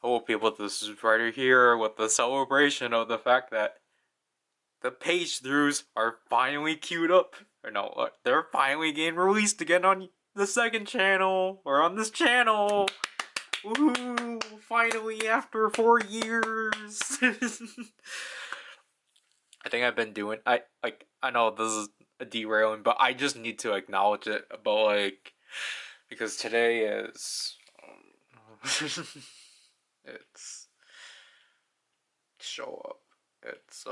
Hello people, this is Ryder here with the celebration of the fact that the page throughs are finally queued up. Or no, they're finally getting released again on the second channel, or on this channel. Woohoo! Finally, after 4 years. I think I've been doing, I know this is a derailing, but I just need to acknowledge it, but because today is, it's, show up. It's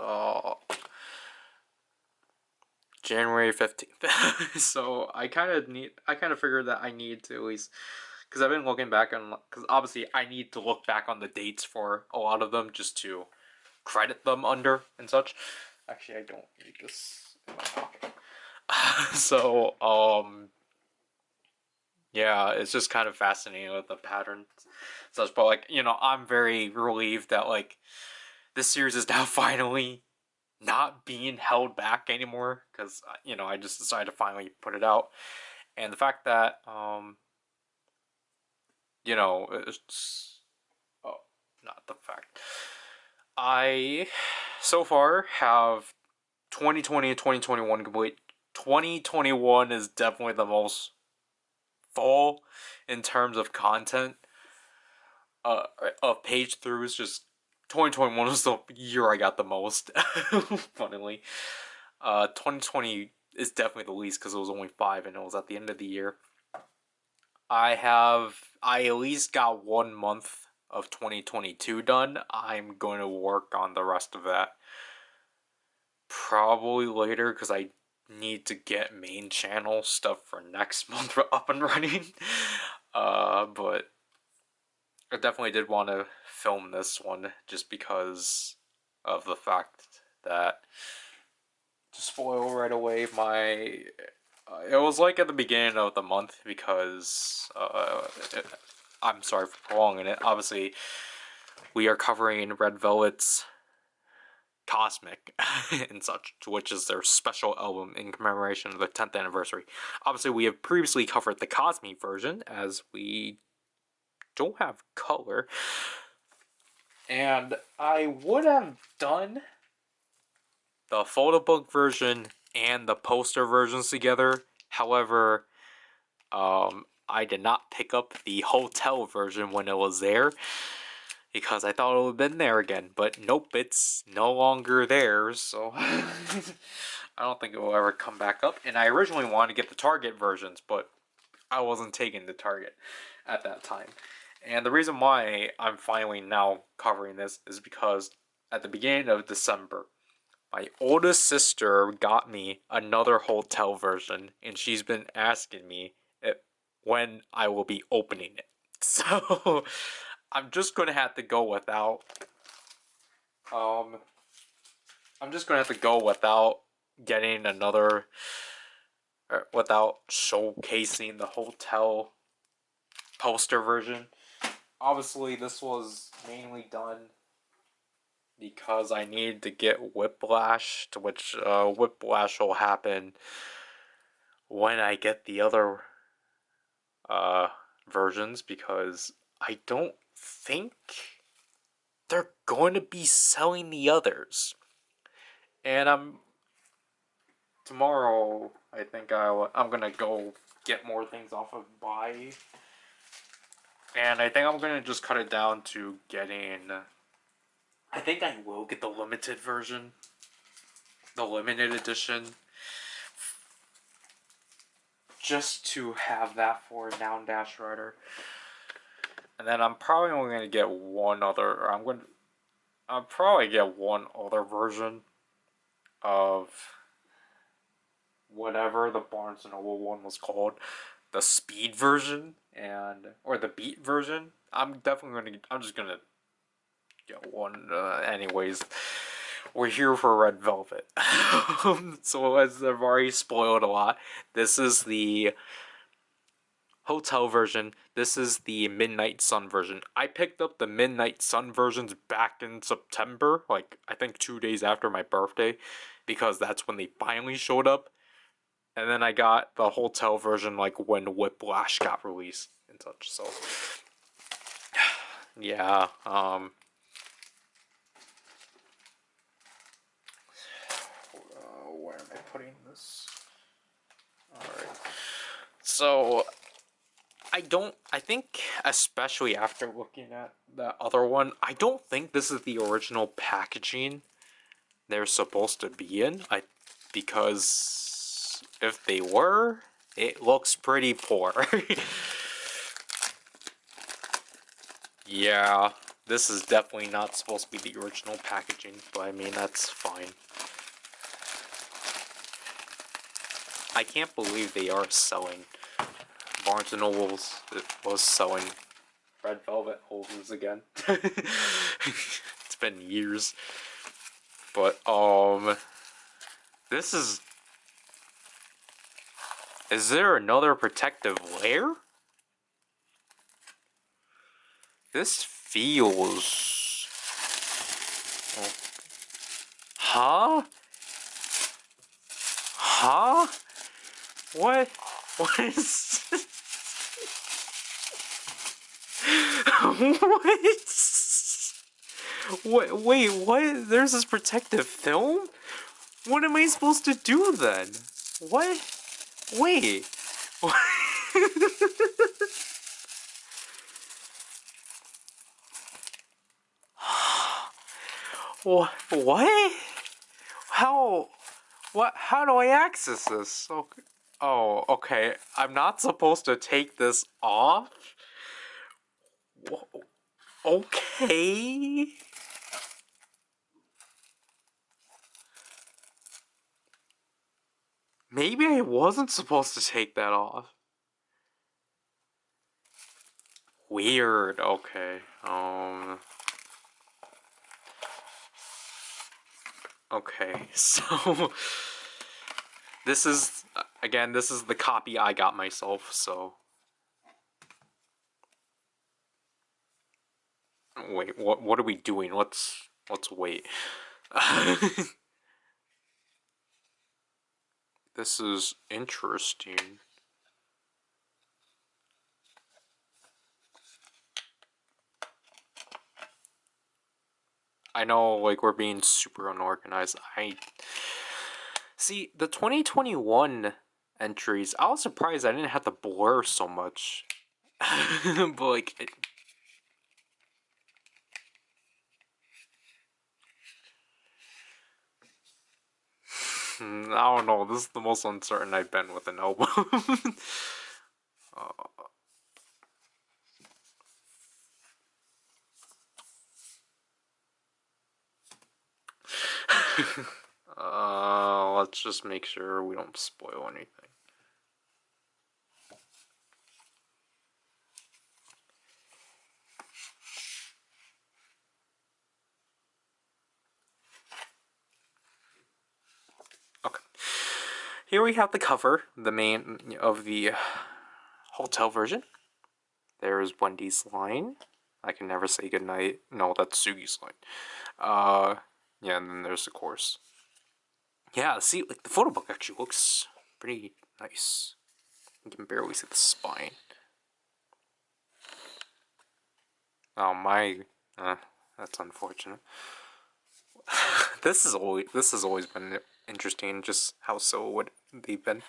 January 15th. So I kind of figured that I need to at least, because I've been looking back on, because obviously I need to look back on the dates for a lot of them just to credit them under and such. Actually, I don't need this in my pocket. So yeah, it's just kind of fascinating with the patterns such, but I'm very relieved that this series is now finally not being held back anymore, because I just decided to finally put it out. And the fact that it's, oh, not the fact, I so far have 2020 and 2021 complete. 2021 is definitely the most full in terms of content, of page throughs. Just 2021 was the year I got the most. Funnily, 2020 is definitely the least because it was only 5 and it was at the end of the year. I at least got 1 month of 2022 done. I'm going to work on the rest of that probably later because I need to get main channel stuff for next month up and running. But I definitely did want to film this one just because of the fact that, to spoil right away, it was like at the beginning of the month because I'm sorry for prolonging it. Obviously, we are covering Red Velvet's Cosmic and such, which is their special album in commemoration of the 10th anniversary. Obviously, we have previously covered the Cosmic version, as we don't have color. And I would have done the Photobook version and the poster versions together. However, I did not pick up the hotel version when it was there because I thought it would have been there again. But nope, it's no longer there, so I don't think it will ever come back up. And I originally wanted to get the Target versions, but I wasn't taking the Target at that time. And the reason why I'm finally now covering this is because at the beginning of December, my oldest sister got me another hotel version, and she's been asking me when I will be opening it. So I'm just gonna have to go without. I'm just gonna have to go without getting another, without showcasing the hotel poster version. Obviously, this was mainly done because I need to get Whiplash, to which Whiplash will happen when I get the other versions, because I don't think they're going to be selling the others. And tomorrow, I think I'm gonna go get more things off of Buy. And I think I'm gonna just cut it down to getting, I think I will get the limited version, the limited edition, just to have that for Down Dash Rider. And then I'm probably only going to get one other, or I'll probably get one other version of whatever the Barnes & Noble one was called, the speed version, or the beat version. I'm just going to get one, anyways. We're here for Red Velvet. So as I've already spoiled a lot, this is the hotel version. This is the Midnight Sun version. I picked up the Midnight Sun versions back in September, I think 2 days after my birthday, because that's when they finally showed up. And then I got the hotel version when Whiplash got released and such. So Yeah, where am I putting this? Alright. So, I think, especially after looking at the other one, I don't think this is the original packaging they're supposed to be in. Because if they were, it looks pretty poor. Yeah, this is definitely not supposed to be the original packaging, but I mean, that's fine. I can't believe they are selling Barnes & Nobles was selling Red Velvet holders again. It's been years. But, this is... Is there another protective layer? This feels... Huh? Huh? What? What is... What? Wait, what? There's this protective film? What am I supposed to do then? What? Wait. What? What? How? What? How do I access this? Okay. Oh, okay. I'm not supposed to take this off? Okay. Maybe I wasn't supposed to take that off. Weird. Okay. Okay. So this is again. This is the copy I got myself. So wait. What are we doing? Let's wait. This is interesting. I know, like, we're being super unorganized. See, the 2021 entries, I was surprised I didn't have to blur so much. But, like... I don't know, this is the most uncertain I've been with an album. Let's just make sure we don't spoil anything. Okay. Here we have the cover, the main of the hotel version. There's Wendy's line. I can never say goodnight. No, that's Sugi's line. Yeah, and then there's the course. Yeah, see, like, the photo book actually looks pretty nice. You can barely see the spine. Oh my, that's unfortunate. This has always been interesting, just how what they've been.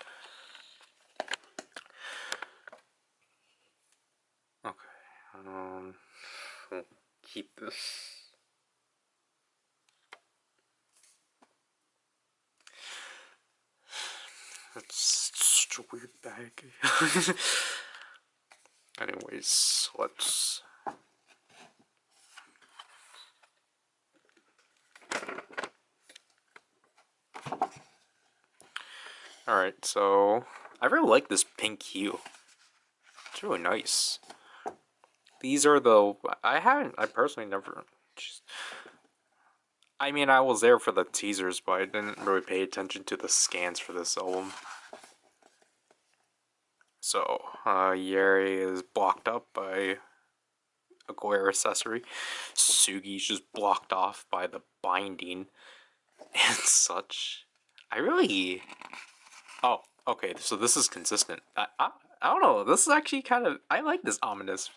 Okay, we'll keep this. It's such a weird bag. Anyways, let's... Alright, so... I really like this pink hue. It's really nice. These are the... I personally never... I mean, I was there for the teasers, but I didn't really pay attention to the scans for this album. So, Yeri is blocked up by a glare accessory. Sugi's just blocked off by the binding and such. I really... Oh, okay, so this is consistent. I don't know, this is actually kind of... I like this ominous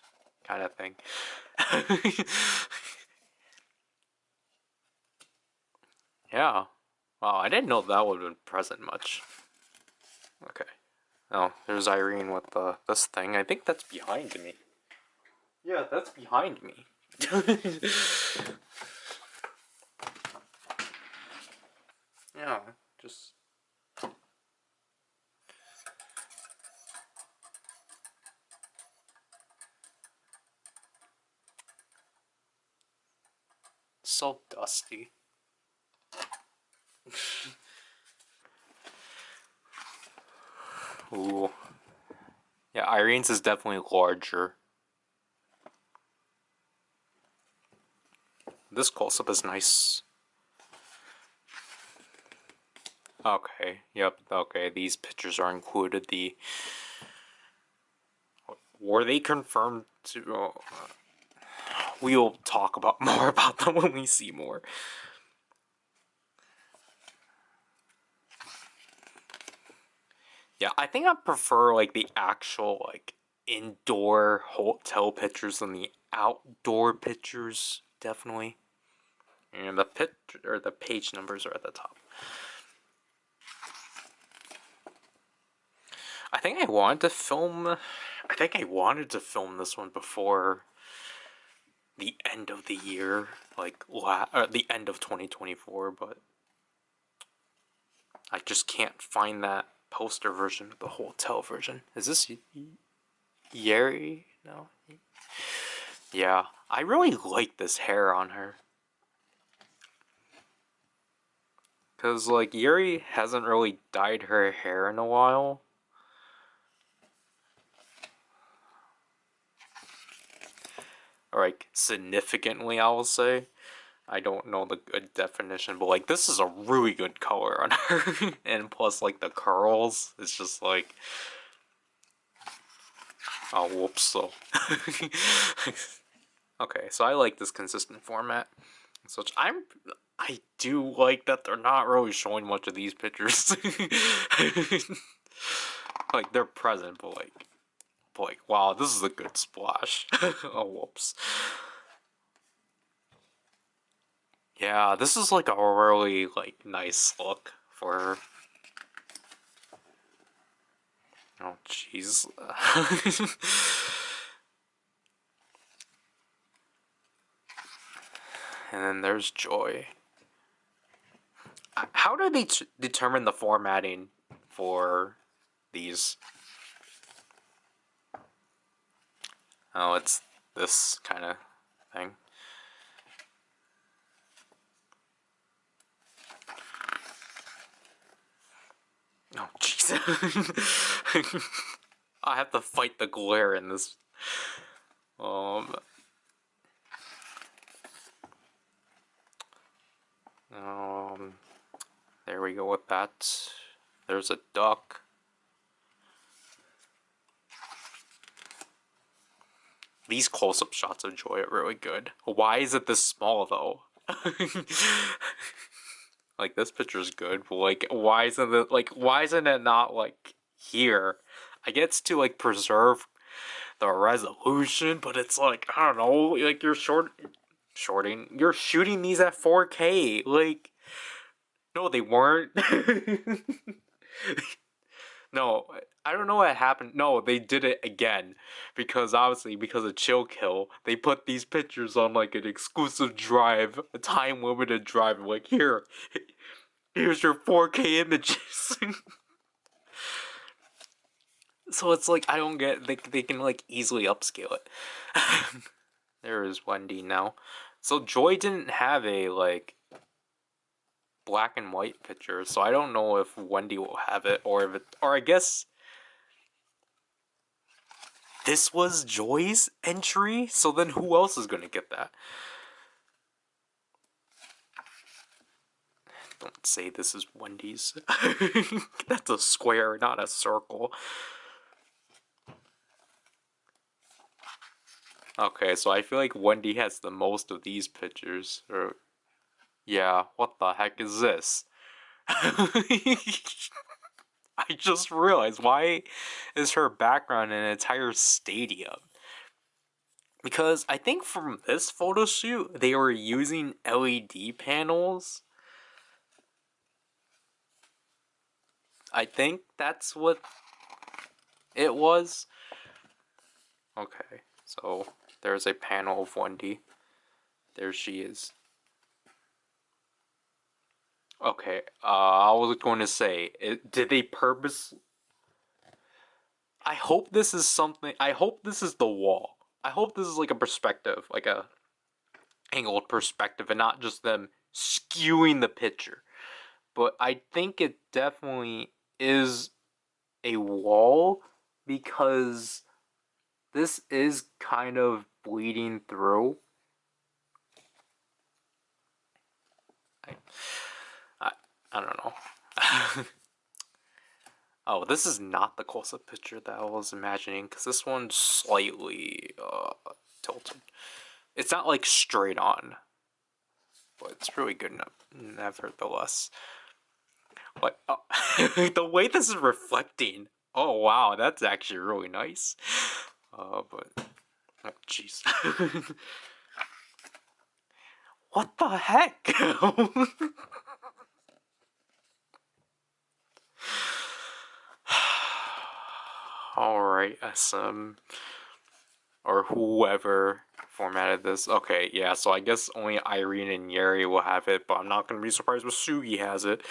kind of thing. Yeah. Wow, I didn't know that would have been present much. Okay. Oh, there's Irene with this thing. I think that's behind me. Yeah, that's behind me. Yeah, just... so dusty. Ooh. Yeah, Irene's is definitely larger. This close-up is nice. Okay, yep, okay, these pictures are included. Were they confirmed to... we'll talk about more about them when we see more. Yeah, I think I prefer like the actual like indoor hotel pictures than the outdoor pictures, definitely. And the picture or the page numbers are at the top. I think I wanted to film this one before the end of the year, like the end of 2024, but I just can't find that poster version of the hotel version. Is this Yeri? No. Yeah, I really like this hair on her. Cause like Yuri hasn't really dyed her hair in a while. Or like significantly, I will say. I don't know the good definition, but like this is a really good color on her. And plus like the curls, it's just like, oh whoops, so. Okay, so I like this consistent format. So I do like that they're not really showing much of these pictures. Like they're present, but like wow, this is a good splash. Oh whoops. Yeah, this is like a really like nice look for her. Oh jeez. And then there's Joy. How do they determine the formatting for these? Oh, it's this kind of thing. Oh jeez. I have to fight the glare in this. Um. Um. There we go with that. There's a duck. These close-up shots of Joy are really good. Why is it this small though? Like this picture's good, but like why isn't it not like here? I get to like preserve the resolution, but it's like I don't know, like you're you're shooting these at 4K. Like no, they weren't. No, I don't know what happened. No, they did it again because obviously because of Chill Kill, they put these pictures on like an exclusive drive, a time limited drive. Like here's your 4K images. So it's like I don't get they can like easily upscale it. There is Wendy now. So Joy didn't have a like black and white picture, so I don't know if Wendy will have it or if it or I guess this was Joy's entry, so then who else is gonna get that? Don't say this is Wendy's. That's a square, not a circle. Okay, so I feel like Wendy has the most of these pictures. Or, yeah, what the heck is this? I just realized, why is her background an entire stadium? Because I think from this photo shoot, they were using LED panels. I think that's what it was. Okay, so there's a panel of Wendy. There she is. Okay, I was going to say, did they purpose... I hope this is something... I hope this is the wall. I hope this is like a perspective, like a angled perspective, and not just them skewing the picture. But I think it definitely is a wall, because this is kind of bleeding through. I, I don't know. Oh, this is not the close-up picture that I was imagining, because this one's slightly tilted. It's not like straight on, but it's really good enough, nevertheless. But the way this is reflecting, oh wow, that's actually really nice. But oh jeez, what the heck? Alright, SM, or whoever formatted this. Okay, yeah, so I guess only Irene and Yeri will have it, but I'm not going to be surprised if Sugi has it.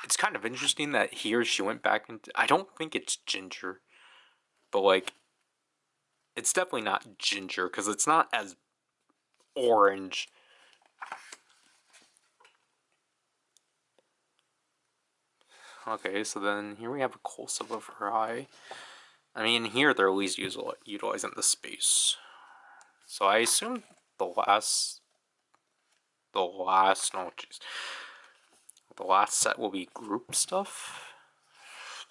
It's kind of interesting that here she went back into... I don't think it's ginger, but like, it's definitely not ginger, because it's not as orange. Okay, so then here we have a close-up of her eye. I mean, here they're at least utilizing the space. So I assume the last, no, jeez. The last set will be group stuff.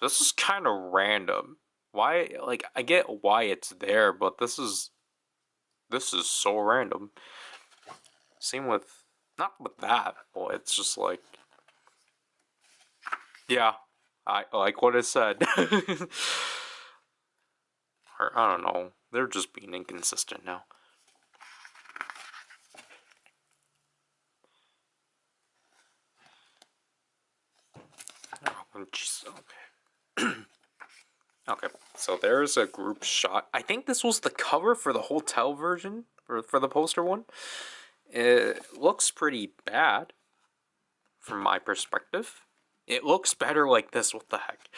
This is kind of random. Why, like, I get why it's there, but this is so random. Same with, not with that, but it's just like, yeah, I like what it said. Or, I don't know, they're just being inconsistent now. Oh, jeez, okay. Okay, so there's a group shot. I think this was the cover for the hotel version, for the poster one. It looks pretty bad, from my perspective. It looks better like this, what the heck.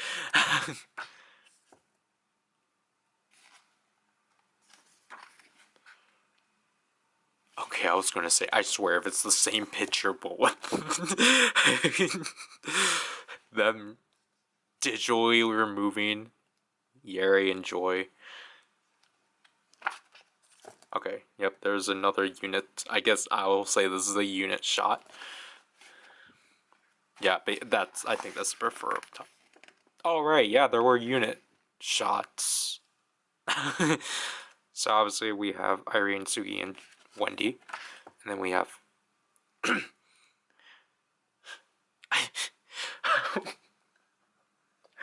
Okay, I was gonna say, I swear if it's the same picture, but what? Them digitally removing Yeri and Joy. Okay, yep, there's another unit. I guess I will say this is a unit shot. Yeah, but I think that's preferable. Oh, right, yeah, there were unit shots. So obviously we have Irene, Sugi, and Wendy. And then we have...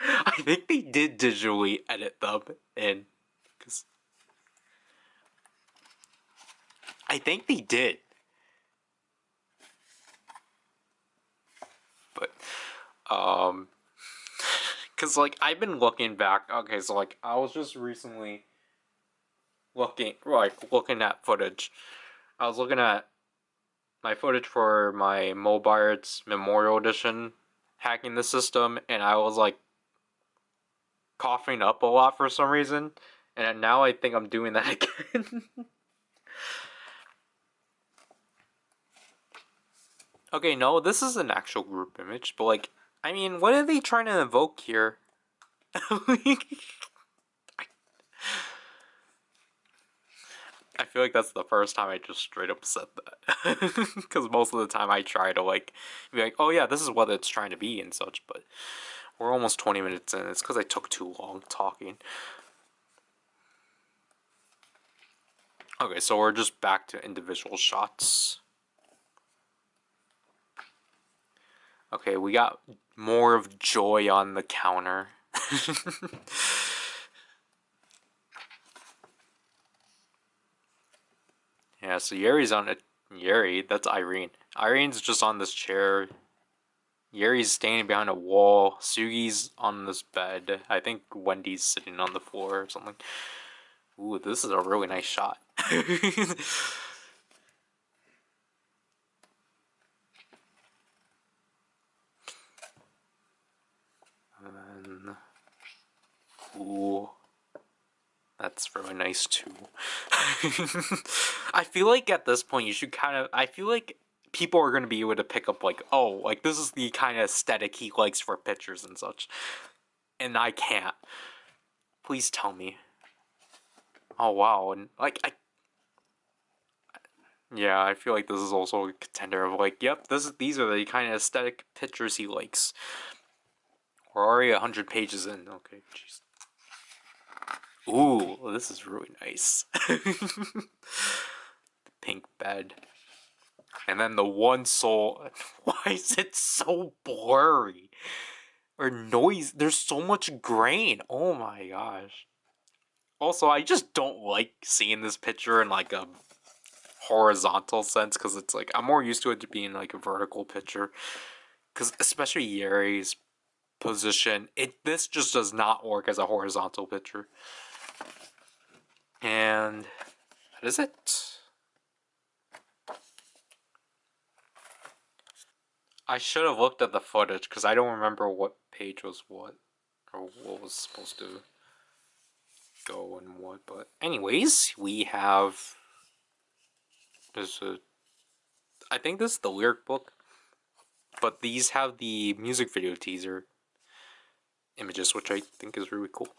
I think they did digitally edit them in. Cause I think they did. But, cause like, I've been looking back. Okay, so like, I was just recently looking at footage. I was looking at my footage for my Mobiarts Memorial Edition, hacking the system, and I was like coughing up a lot for some reason, and now I think I'm doing that again. Okay, no, this is an actual group image, but like, I mean, what are they trying to evoke here? I feel like that's the first time I just straight up said that. Because most of the time I try to like, be like, oh yeah, this is what it's trying to be and such, but we're almost 20 minutes in. It's because I took too long talking. Okay, so we're just back to individual shots. Okay, we got more of Joy on the counter. Yeah, so Yuri's on it. Yuri, that's Irene. Irene's just on this chair. Yuri's standing behind a wall. Sugi's on this bed. I think Wendy's sitting on the floor or something. Ooh, this is a really nice shot. And, ooh, that's really nice too. I feel like at this point you should kind of. I feel like people are going to be able to pick up like, oh, like this is the kind of aesthetic he likes for pictures and such, and I can't. Please tell me. Oh wow, and like yeah, I feel like this is also a contender of like, yep, these are the kind of aesthetic pictures he likes. We're already 100 pages in. Okay, jeez. Ooh, this is really nice. The pink bed. And then the one soul. Why is it so blurry? Or noise. There's so much grain. Oh my gosh. Also, I just don't like seeing this picture in like a horizontal sense because it's like I'm more used to it being like a vertical picture. Because especially Yuri's position, this just does not work as a horizontal picture. And that is it. I should have looked at the footage because I don't remember what page was what or what was supposed to go and what. But anyways, we have this. I think this is the lyric book, but these have the music video teaser images, which I think is really cool.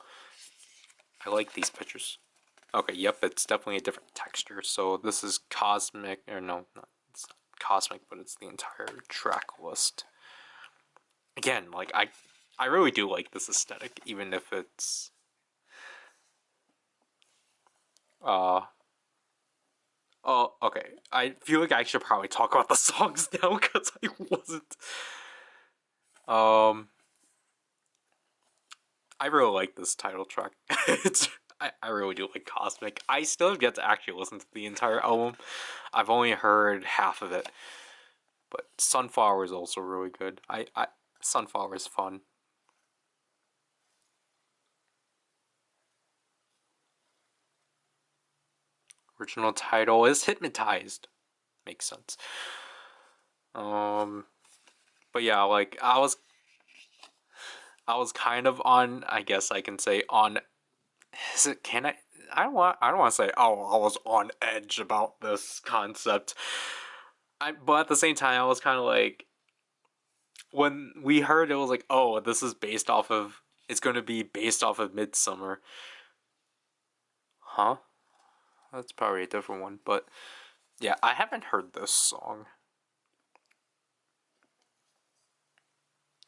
I like these pictures. Okay, yep, it's definitely a different texture. So this is cosmic, or no, not, it's not cosmic, but it's the entire track list. Again, like I really do like this aesthetic, even if it's oh, okay. I feel like I should probably talk about the songs now because I wasn't. Um, I really like this title track. I really do like Cosmic. I still have yet to actually listen to the entire album. I've only heard half of it, but Sunflower is also really good. Sunflower is fun. Original title is Hypnotized. Makes sense. Um, but yeah, like I was kind of on. I guess I can say on. Is it? Can I? I don't want to say. Oh, I was on edge about this concept. But at the same time, I was kind of like, when we heard it was like, oh, this is based off of. It's going to be based off of Midsummer. Huh? That's probably a different one, but yeah, I haven't heard this song.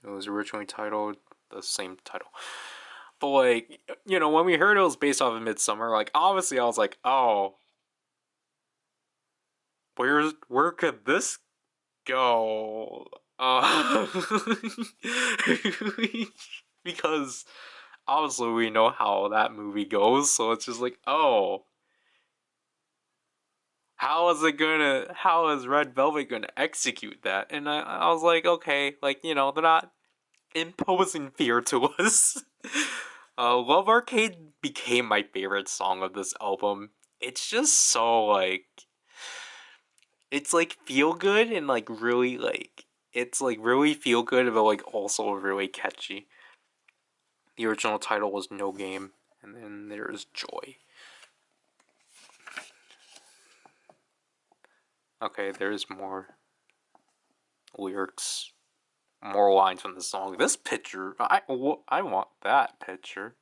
It was originally titled the same title. But like, when we heard it was based off of Midsummer, like obviously I was like, oh, where could this go? Because obviously we know how that movie goes, so it's just like, oh, how is Red Velvet gonna execute that? And I was like, okay, like, they're not imposing fear to us. Love Arcade became my favorite song of this album. It's just so like it's like feel good and like really like it's like really feel good but like also really catchy. The original title was No Game, and then there's Joy. Okay, there's more lyrics, more lines from the song. This picture, I want that picture.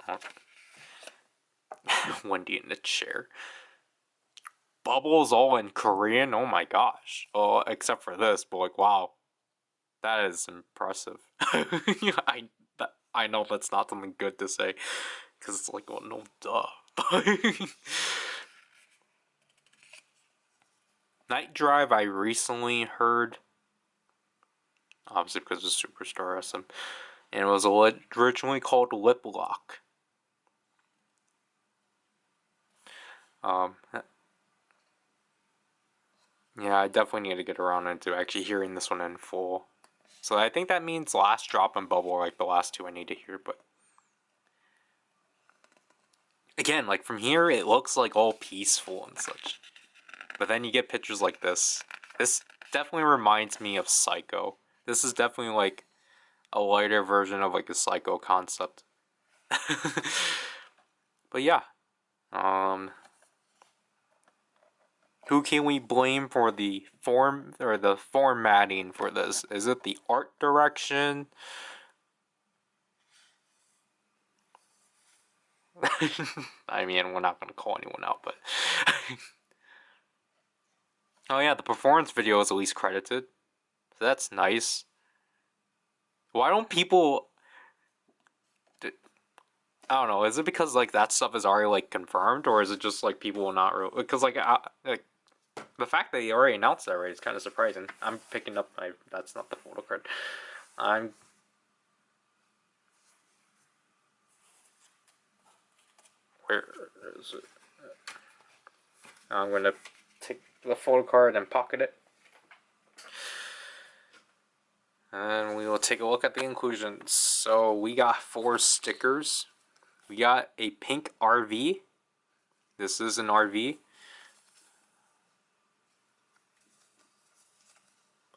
Oh. Wendy in the chair. Bubbles all in Korean. Oh my gosh. Oh, except for this, but like, wow, that is impressive. I know that's not something good to say, because it's like, well, no, duh. Night Drive, I recently heard, obviously because of Superstar SM, and it was originally called Lip Lock. Um, yeah, I definitely need to get around into actually hearing this one in full. So I think that means Last Drop and Bubble are like the last two I need to hear, but again, like from here it looks like all peaceful and such. But then you get pictures like this. This definitely reminds me of Psycho. This is definitely like a lighter version of like the Psycho concept. But yeah. Who can we blame for the form or the formatting for this? Is it the art direction? I mean, we're not gonna call anyone out, but oh yeah, the performance video is at least credited. So that's nice. Why don't people? I don't know. Is it because like that stuff is already like confirmed, or is it just like people will not really? Because like the fact that they already announced that already is kind of surprising. I'm picking up my. That's not the photo card. I'm. Where is it? I'm gonna take the photo card and pocket it. And we will take a look at the inclusions. So we got 4 stickers. We got a pink RV. This is an RV.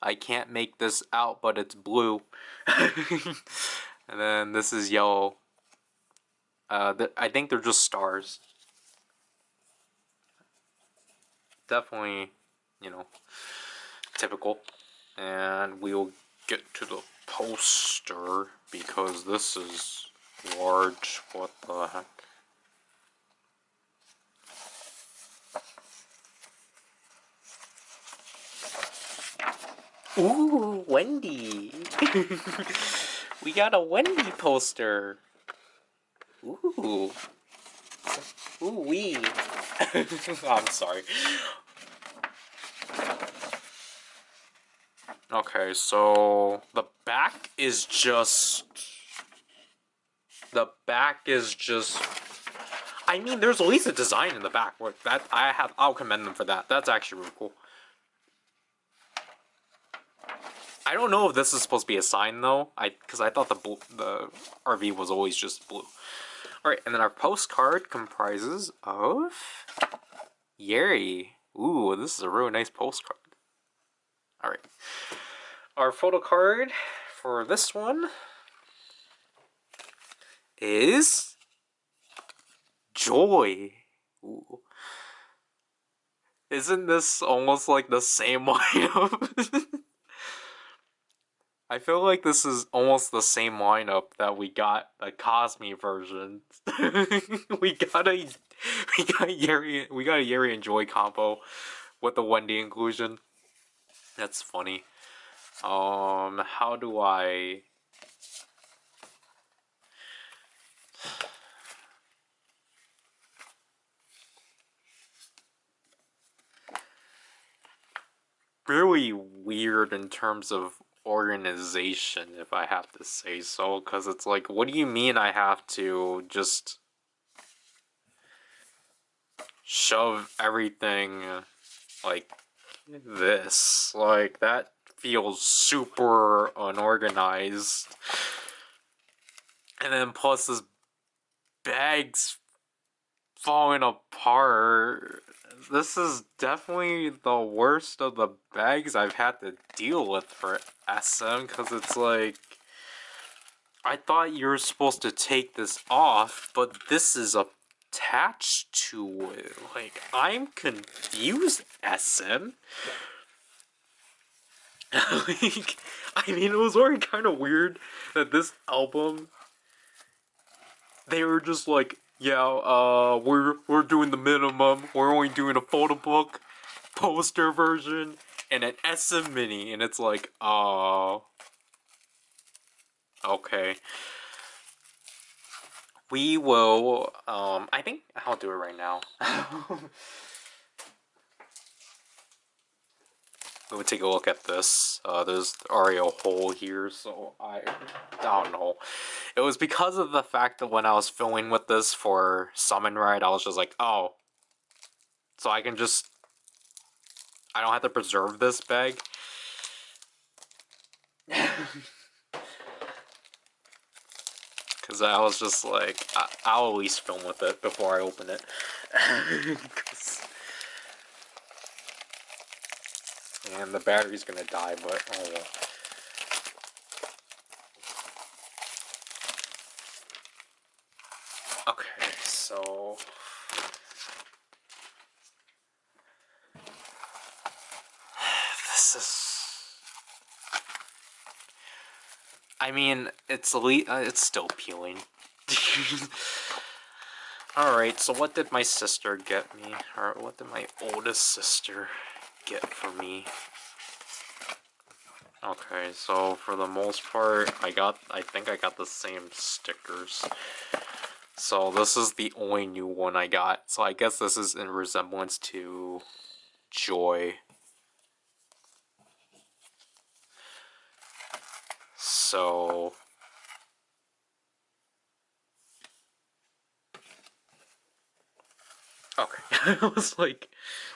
I can't make this out, but it's blue. And then this is yellow. I think they're just stars. Definitely, you know, typical. And we'll get to the poster because this is large. What the heck? Ooh, Wendy. We got a Wendy poster. Ooh. Ooh wee. I'm sorry. Okay, so the back is just. I mean, there's at least a design in the back. I'll commend them for that. That's actually really cool. I don't know if this is supposed to be a sign though. Because I thought the RV was always just blue. All right, and then our postcard comprises of Yeri. Ooh, this is a really nice postcard. All right, our photo card for this one is Joy. Ooh. Isn't this almost like the same lineup? I feel like this is almost the same lineup that we got the Cosme version. we got a Yeri and Joy combo with the Wendy inclusion. That's funny. How do I? Really weird in terms of organization, if I have to say so, because it's like, what do you mean I have to just shove everything like this? Like, that feels super unorganized. And then plus this bag's falling apart. This is definitely the worst of the bags I've had to deal with for SM, because it's like, I thought you were supposed to take this off, but this is attached to it. Like, I'm confused, SM. Like, I mean, it was already kind of weird that this album, they were just like, yeah, we're doing the minimum. We're only doing a photo book, poster version, and an SM mini, and it's like, okay. We will, I think I'll do it right now. We'll take a look at this. There's already a hole here, so I don't know. It was because of the fact that when I was filming with this for Summon Ride, I was just like, oh, So I can just... I don't have to preserve this bag. Because I was just like, I'll at least film with it before I open it. And the battery's gonna die, but oh well. Okay, so... This is... I mean, it's still peeling. Alright, so what did my sister get me? Or what did my oldest sister get for me? Okay, so for the most part, I think I got the same stickers. So this is the only new one I got. So I guess this is in resemblance to Joy. So... Okay, I was like,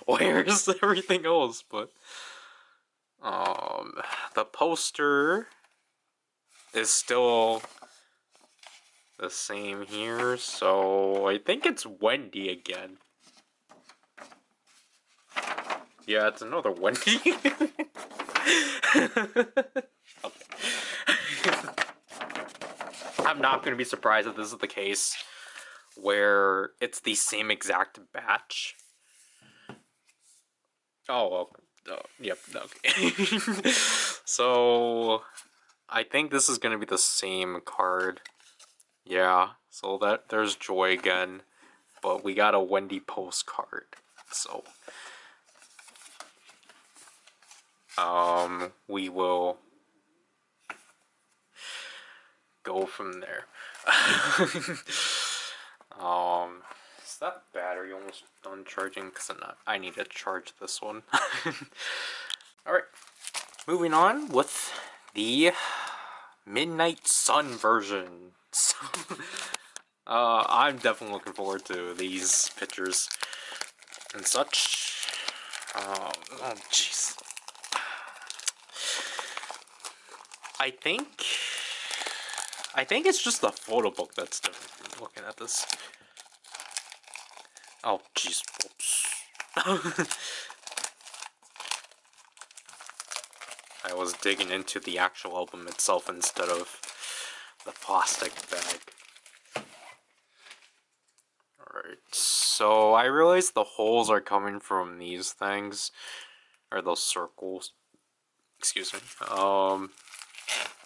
where's everything else? But, the poster is still the same here, so I think it's Wendy again. Yeah, it's another Wendy. Okay. I'm not going to be surprised if this is the case where it's the same exact batch. Oh, yep, okay. So, I think this is going to be the same card. Yeah, so there's Joy again, but we got a Wendy postcard. So, we will go from there. Is that battery almost done charging? Because I need to charge this one. Alright, moving on with the Midnight Sun version. So, I'm definitely looking forward to these pictures and such. Oh, jeez. I think it's just the photo book that's different from looking at this. Oh, jeez. Whoops. I was digging into the actual album itself instead of the plastic bag. Alright, so I realize the holes are coming from these things, or those circles. Excuse me.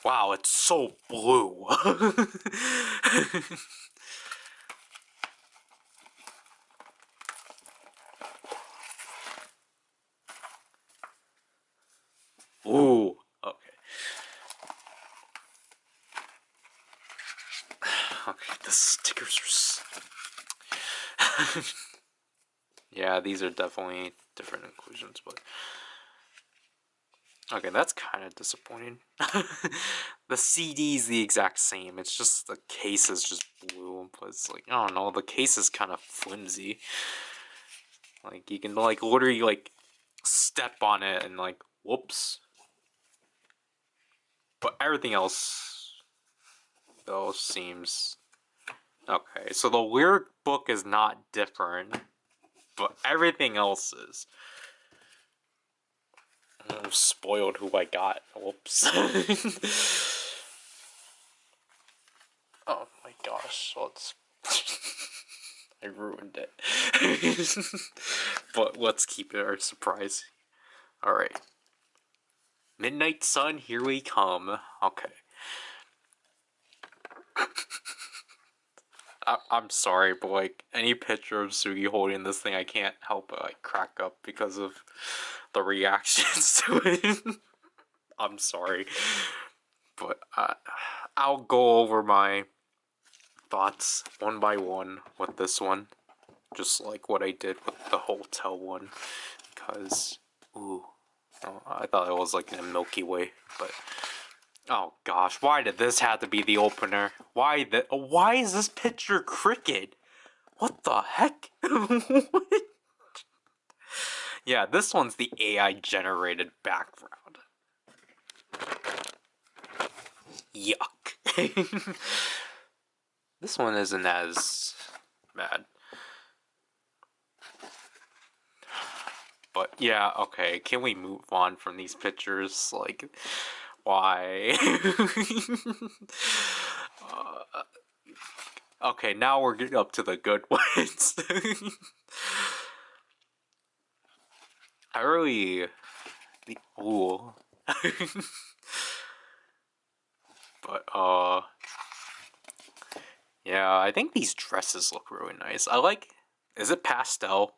Wow, it's so blue. Ooh, okay. Okay, the stickers are... Yeah, these are definitely different inclusions, but... Okay, that's kind of disappointing. The CD's the exact same, it's just the case is just blue, but it's like, I don't know, the case is kind of flimsy. Like, you can, like, literally, like, step on it and, like, whoops. But everything else, though, seems... Okay, so the lyric book is not different, but everything else is. I'm spoiled who I got. Whoops. Oh my gosh, let's... I ruined it. But let's keep it our surprise. Alright. Midnight Sun, here we come. Okay. I'm sorry, but like any picture of Sugi holding this thing, I can't help but like crack up because of the reactions to it. I'm sorry, but I'll go over my thoughts one by one with this one, just like what I did with the hotel one, because ooh, oh, I thought it was like in a Milky Way, but. Oh gosh, why did this have to be the opener? Why is this picture crooked? What the heck? What? Yeah, this one's the AI generated background. Yuck. This one isn't as bad. But yeah, okay, can we move on from these pictures? Like, why? Okay, now we're getting up to the good ones. I really... Ooh. But, yeah, I think these dresses look really nice. I like... Is it pastel?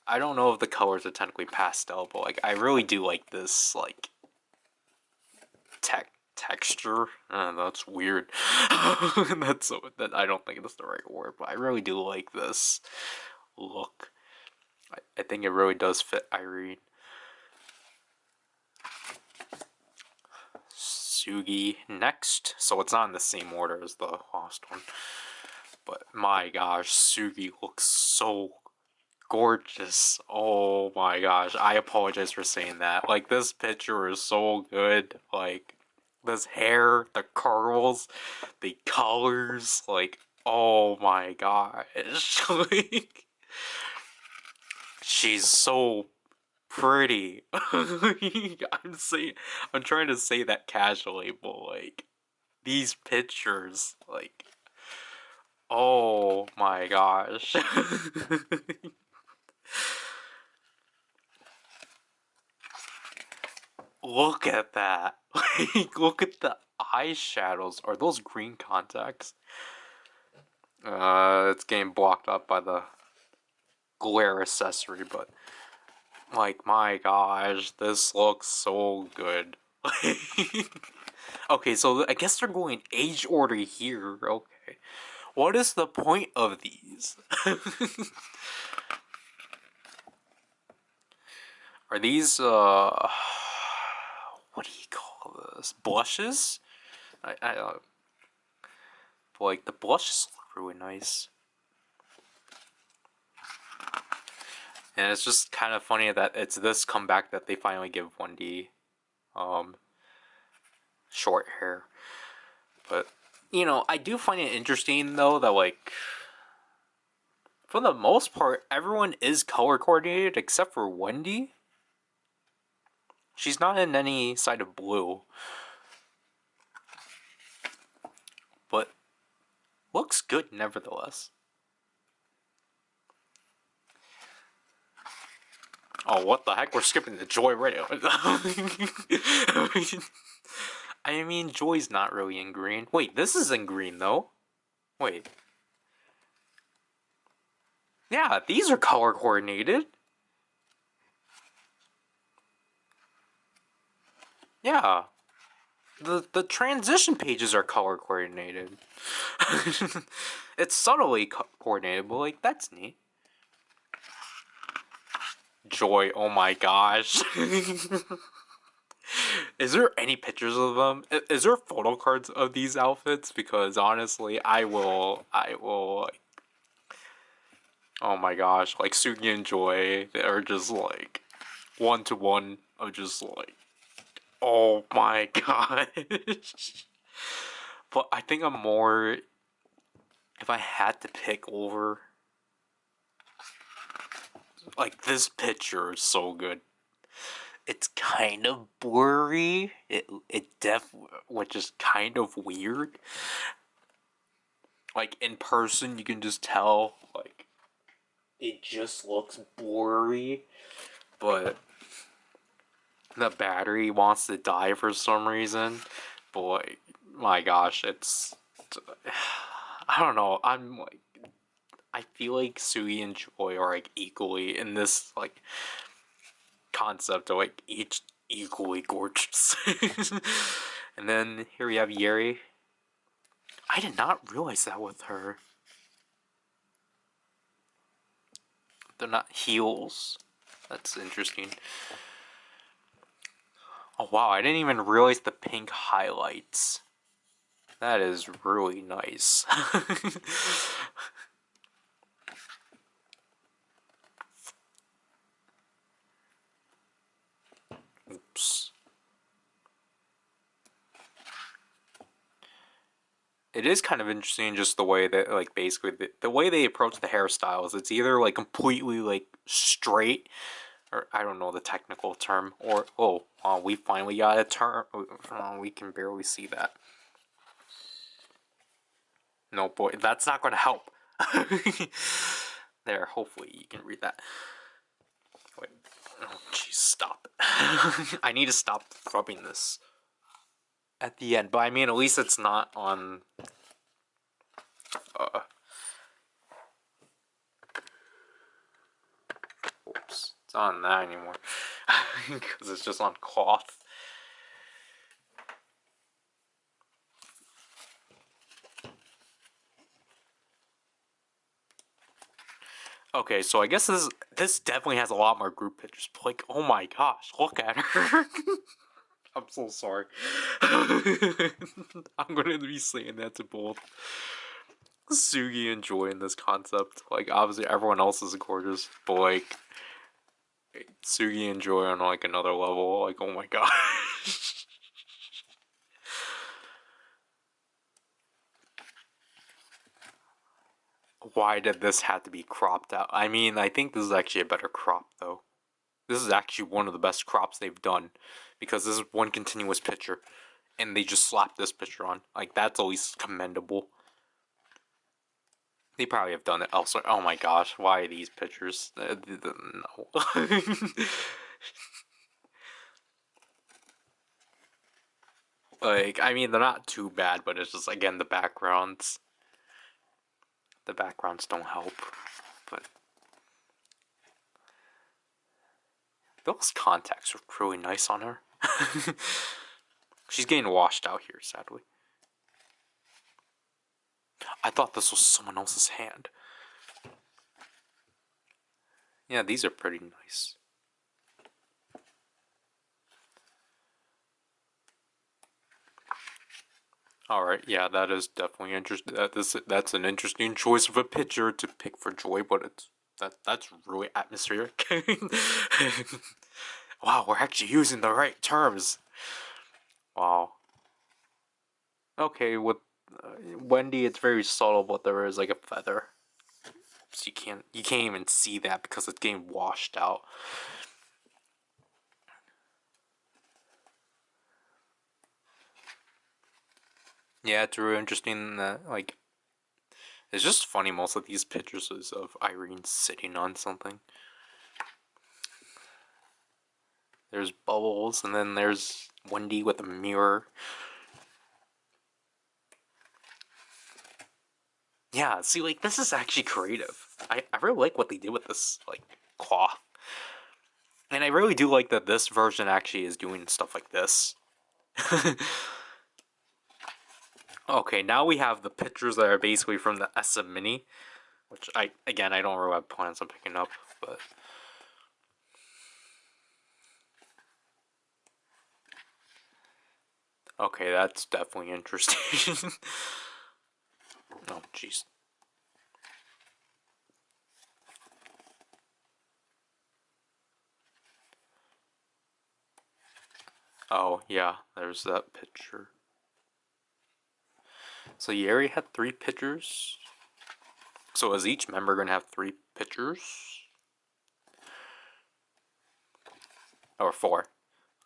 I don't know if the colors are technically pastel, but, like, I really do like this, like... texture. That's weird. That I don't think that's the right word, but I really do like this look. I think it really does fit Irene. Sugi next. So it's not in the same order as the last one. But my gosh, Sugi looks so gorgeous. Oh my gosh. I apologize for saying that. Like, this picture is so good. Like, this hair, the curls, the colors, like, oh my gosh. Like, she's so pretty. I'm trying to say that casually, but like, these pictures, like, oh my gosh. Look at that. Like, look at the eyeshadows. Are those green contacts? It's getting blocked up by the glare accessory, but like, my gosh, this looks so good. Okay, so I guess they're going age order here. Okay. What is the point of these? Are these, what do you call this? Blushes? Like, the blushes look really nice. And it's just kind of funny that it's this comeback that they finally give 1D, short hair. But, you know, I do find it interesting, though, that, like, for the most part, everyone is color coordinated except for Wendy. She's not in any side of blue. But looks good nevertheless. Oh, what the heck? We're skipping the Joy radio. I mean, Joy's not really in green. Wait, this is in green, though. Wait. Yeah, these are color coordinated. Yeah. The transition pages are color coordinated. It's subtly coordinated, but like, that's neat. Joy, oh my gosh. Is there any pictures of them? Is there photo cards of these outfits? Because honestly, I will like, oh my gosh, like Sugi and Joy, they're just like one-to-one of just like, oh my gosh. But I think I'm more, if I had to pick over, like, this picture is so good. It's kind of blurry. Which is kind of weird. Like, in person, you can just tell, like, it just looks blurry. But the battery wants to die for some reason. But, like, my gosh, it's... I don't know, I'm, like... I feel like Sugi and Joy are, like, equally in this, like, concept of, like, each equally gorgeous. And then here we have Yeri. I did not realize that with her. They're not heels. That's interesting. Oh wow, I didn't even realize the pink highlights. That is really nice. it is kind of interesting just the way that, like, basically the way they approach the hairstyles. It's either like completely like straight, or I don't know the technical term, or we finally got a term. We can barely see that. No, boy, that's not going to help. There, hopefully you can read that. Wait, oh jeez, stop. I need to stop rubbing this at the end, but I mean, at least it's not on. Oops, it's not on that anymore because it's just on cloth. Okay, so I guess this definitely has a lot more group pictures. But like, oh my gosh, look at her. I'm so sorry. I'm gonna be saying that to both Sugi and Joy in this concept. Like, obviously everyone else is gorgeous, but like Sugi and Joy on like another level. Like, oh my gosh. Why did this have to be cropped out? I mean, I think this is actually a better crop though. This is actually one of the best crops they've done, because this is one continuous picture, and they just slapped this picture on. Like, that's at least commendable. They probably have done it elsewhere. Oh my gosh, why are these pictures? No. Like, I mean, they're not too bad, but it's just, again, the backgrounds. The backgrounds don't help, but those contacts are really nice on her. She's getting washed out here, sadly. I thought this was someone else's hand. Yeah, these are pretty nice. All right, yeah, that is definitely interesting. That's an interesting choice of a picture to pick for Joy, but that's really atmospheric. Wow, we're actually using the right terms. Wow. Okay, with Wendy, it's very subtle, but there is like a feather, so you can't even see that because it's getting washed out. Yeah, it's really interesting that, like, it's just funny. Most of these pictures is of Irene sitting on something. There's Bubbles, and then there's Wendy with a mirror. Yeah, see, like, this is actually creative. I really like what they did with this, like, cloth. And I really do like that this version actually is doing stuff like this. Okay, now we have the pictures that are basically from the SM Mini, which I don't really have plans on picking up, but okay, that's definitely interesting. Oh, jeez. Oh, yeah, there's that picture. So Yeri had 3 pictures. So is each member going to have 3 pictures? Or 4?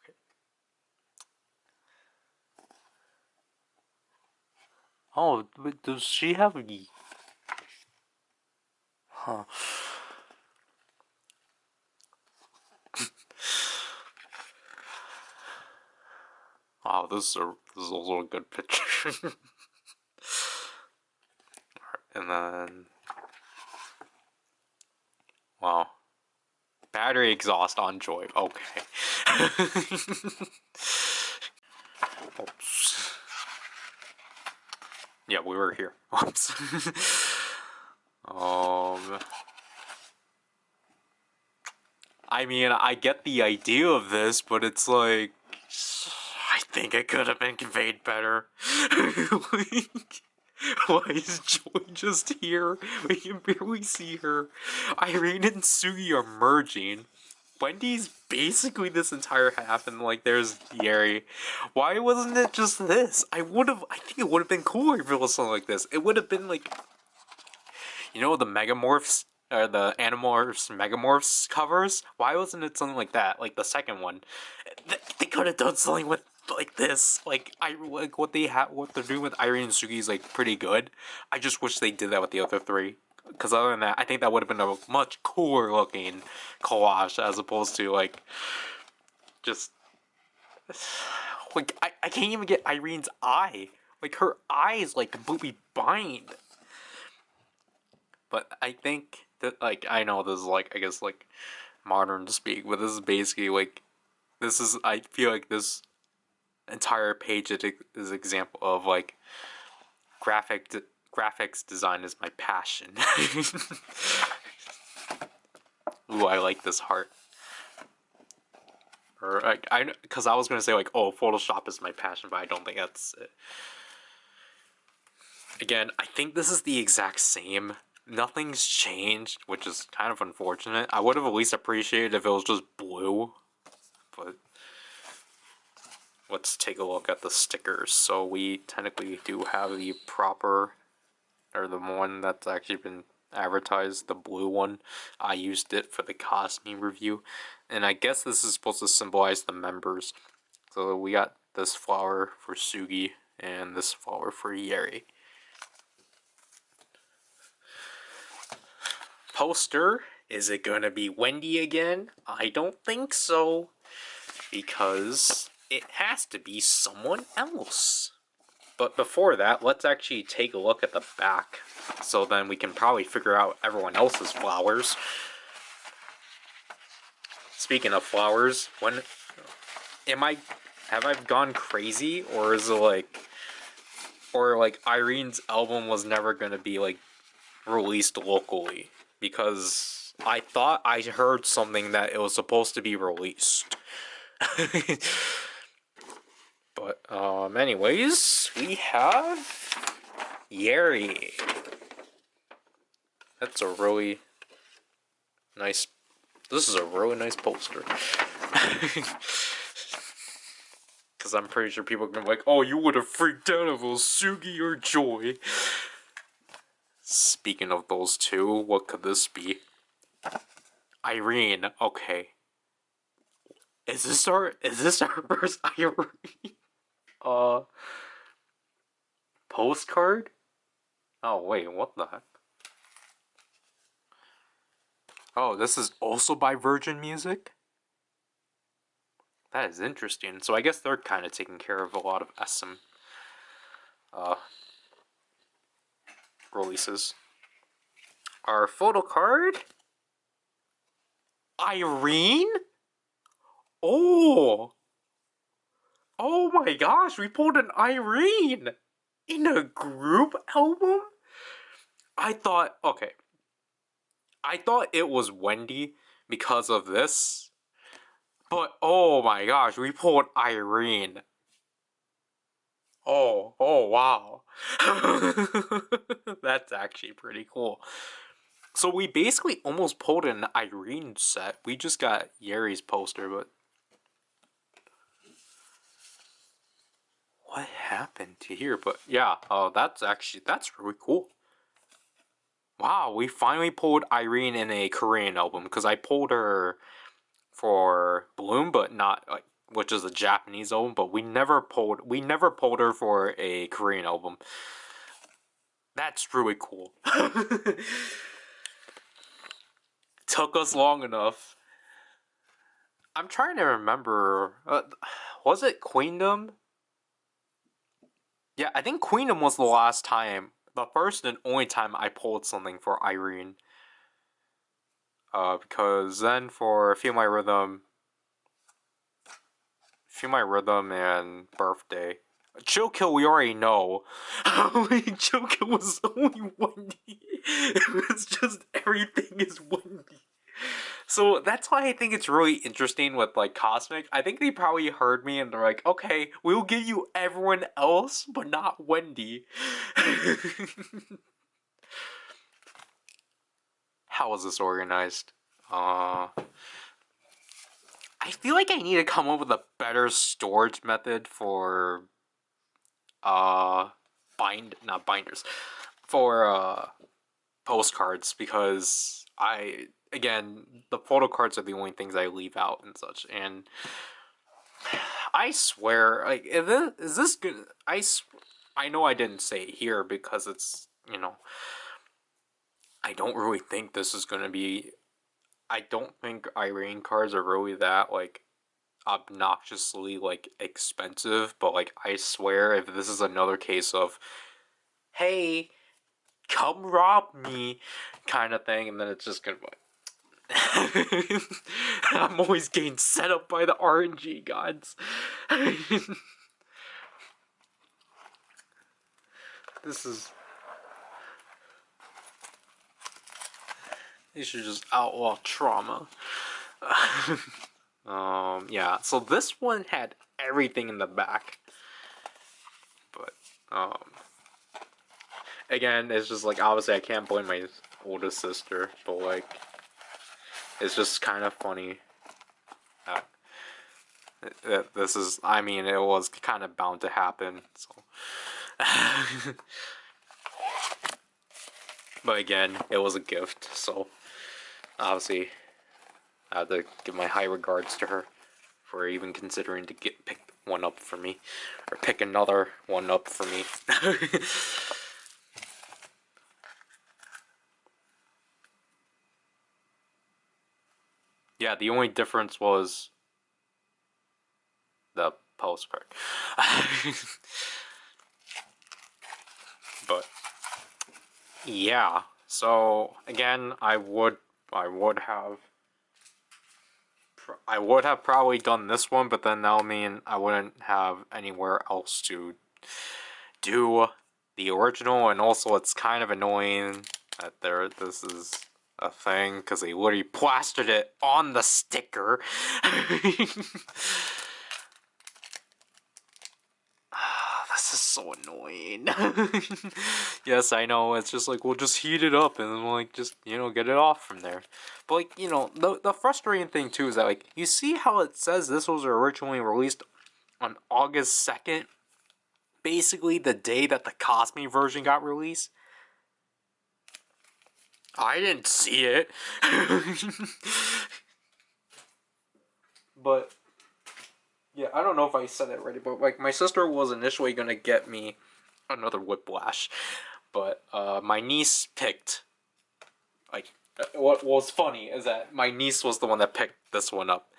Okay. Oh, but does she have... Huh. Wow, this is also a good picture. And then... Wow. Battery exhaust on Joy. Okay. Oops. Yeah, we were here. Oops. I mean, I get the idea of this, but it's like, I think it could have been conveyed better. Like, why is Joy just here? We can barely see her. Irene and Sugi are merging. Wendy's basically this entire half, and like there's Yeri. Why wasn't it just this? I think it would have been cooler if it was something like this. It would have been like, you know, the Megamorphs or the Animorphs Megamorphs covers. Why wasn't it something like that? Like the second one, they could have done something with like this. Like what they're doing with Irene and Sugi is like pretty good. I just wish they did that with the other three. Because other than that, I think that would have been a much cooler looking collage as opposed to like just like I can't even get Irene's eye. Like her eye is like completely blind. But I think that like I know this is like I guess like modern speak, but this is basically like this is I feel like this entire page is example of like graphics design is my passion. Ooh, I like this heart. Or because I was gonna say like, oh, Photoshop is my passion, but I don't think that's it. Again, I think this is the exact same. Nothing's changed, which is kind of unfortunate. I would have at least appreciated if it was just blue, but let's take a look at the stickers. So we technically do have the proper, or the one that's actually been advertised, the blue one. I used it for the costume review, and I guess this is supposed to symbolize the members. So we got this flower for Sugi and this flower for Yeri. Poster, is it gonna be Wendy again? I don't think so, because it has to be someone else. But before that, let's actually take a look at the back, so then we can probably figure out everyone else's flowers. Speaking of flowers, have I gone crazy, or is it like, or like Irene's album was never gonna be like released locally? Because I thought I heard something that it was supposed to be released. But anyways, we have Yeri. That's a really nice. This is a really nice poster. Because I'm pretty sure people are gonna be like, oh, you would have freaked out if it was Sugi or Joy. Speaking of those two, what could this be? Irene. Okay. Is this our first Irene? Postcard? Oh wait, what the heck? Oh, this is also by Virgin Music? That is interesting. So I guess they're kind of taking care of a lot of SM releases. Our photo card? Irene? Oh! Oh my gosh, we pulled an Irene! In a group album? I thought it was Wendy because of this. But oh my gosh, we pulled Irene. Oh wow. That's actually pretty cool. So we basically almost pulled an Irene set. We just got Yeri's poster, but what happened to here? But yeah, that's really cool. Wow, we finally pulled Irene in a Korean album, because I pulled her for Bloom, but not like, which is a Japanese album, but we never pulled her for a Korean album. That's really cool. Took us long enough. I'm trying to remember. Was it Queendom? Yeah, I think Queendom was the last time, the first and only time I pulled something for Irene. Because then for Feel My Rhythm and Birthday. Chill Kill we already know. Chill Kill was only Wendy. It was just everything is Wendy. So that's why I think it's really interesting with like Cosmic. I think they probably heard me and they're like, okay, we'll give you everyone else, but not Wendy. How is this organized? I feel like I need to come up with a better storage method for not binders, for postcards, because the photo cards are the only things I leave out and such, and I swear, like, is this good? I know I didn't say it here because it's, I don't really think this is gonna be. I don't think Irene cards are really that, like, obnoxiously, like, expensive, but, like, I swear if this is another case of, hey, come rob me kind of thing, and then it's just gonna be like, I'm always getting set up by the RNG gods. This is. These are just outlaw trauma. Yeah, so this one had everything in the back. But, again, it's just like, obviously I can't blame my oldest sister, but, like, it's just kind of funny. This is, I mean, it was kind of bound to happen, so. But again, it was a gift, so obviously I have to give my high regards to her for even considering to pick one up for me, or pick another one up for me. Yeah, the only difference was the postcard. But yeah, so again, I would have probably done this one, but then that'll mean I wouldn't have anywhere else to do the original, and also it's kind of annoying that this is a thing, because they literally plastered it on the sticker. This is so annoying. Yes, I know, it's just like, we'll just heat it up and then we'll, like, just, get it off from there. But, like, the frustrating thing too is that, like, you see how it says this was originally released on August 2nd? Basically the day that the Cosme version got released? I didn't see it. But yeah, I don't know if I said it already, but, like, my sister was initially gonna get me another Whiplash, but my niece picked, like, what was funny is that my niece was the one that picked this one up,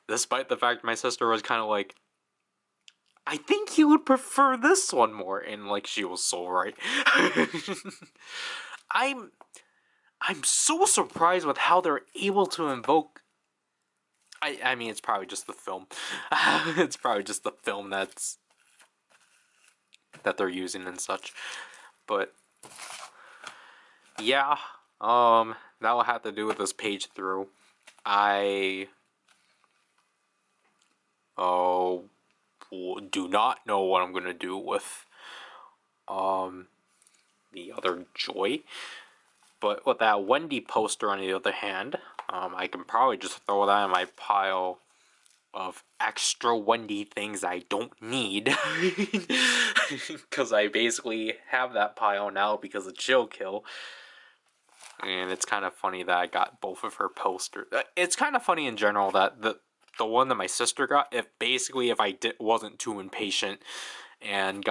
despite the fact my sister was kind of like, I think you would prefer this one more, and, like, she was so right. I'm so surprised with how they're able to invoke. I mean, it's probably just the film. It's probably just the film that they're using and such. But yeah, that'll have to do with this page through. I do not know what I'm gonna do with the other Joy. But with that Wendy poster, on the other hand, I can probably just throw that in my pile of extra Wendy things I don't need. Because I basically have that pile now because of Chill Kill. And it's kind of funny that I got both of her posters. It's kind of funny in general that the one that my sister got, if I wasn't too impatient and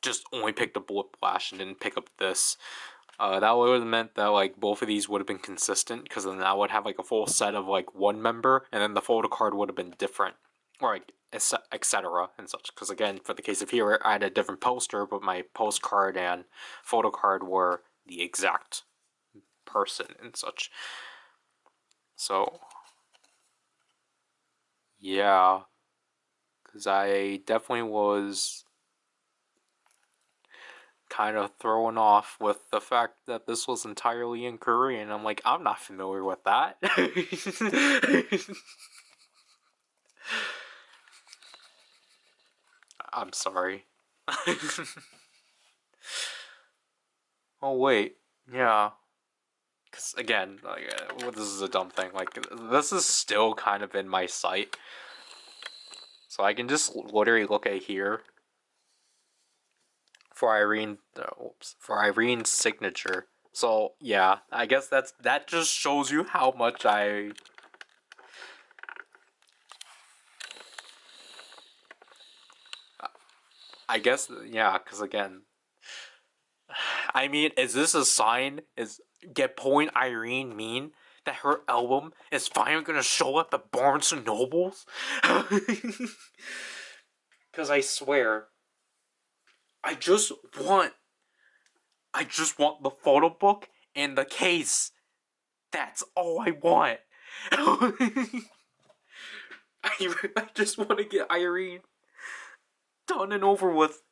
just only picked up Whiplash and didn't pick up this, that would have meant that, like, both of these would have been consistent, because then I would have, like, a full set of, like, one member, and then the photo card would have been different, or, like, etc. and such. Because again, for the case of here, I had a different poster, but my postcard and photo card were the exact person and such. So yeah, because I definitely was kind of thrown off with the fact that this was entirely in Korean. I'm like, I'm not familiar with that. I'm sorry. Oh wait, yeah, Because again, like, this is a dumb thing. Like, this is still kind of in my sight, so I can just literally look at here for Irene. For Irene's signature. So yeah, I guess that just shows you how much I guess, yeah, because again, I mean, is this a sign? Is Get Point Irene mean that her album is finally gonna show up at Barnes and Nobles? Because I swear, I just want, I just want the photo book and the case. That's all I want. I just want to get Irene done and over with,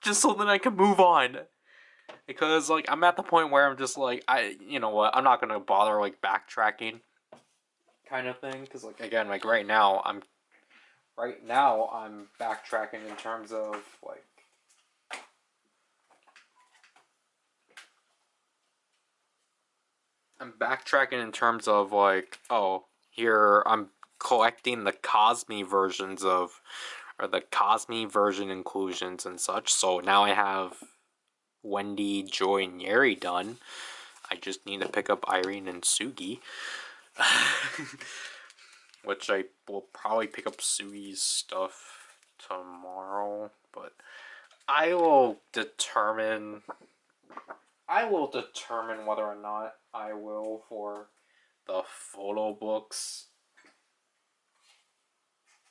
just so that I can move on. Because like I'm at the point where I'm just like you know what, I'm not gonna bother like backtracking, kind of thing. Because like again, like right now I'm backtracking in terms of like oh, here I'm collecting the Cosme versions of, or the Cosme version inclusions and such. So now I have Wendy, Joy, and Yeri done. I just need to pick up Irene and Sugi. Which I will probably pick up Sugi's stuff tomorrow, but I will determine whether or not I will for the photo books.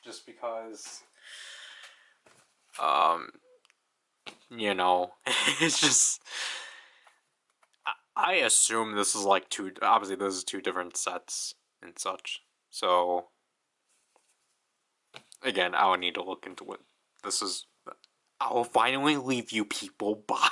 Just because you know, it's just I assume this is like obviously this is two different sets and such. So again, I would need to look into what this is. I will finally leave you people. Bye.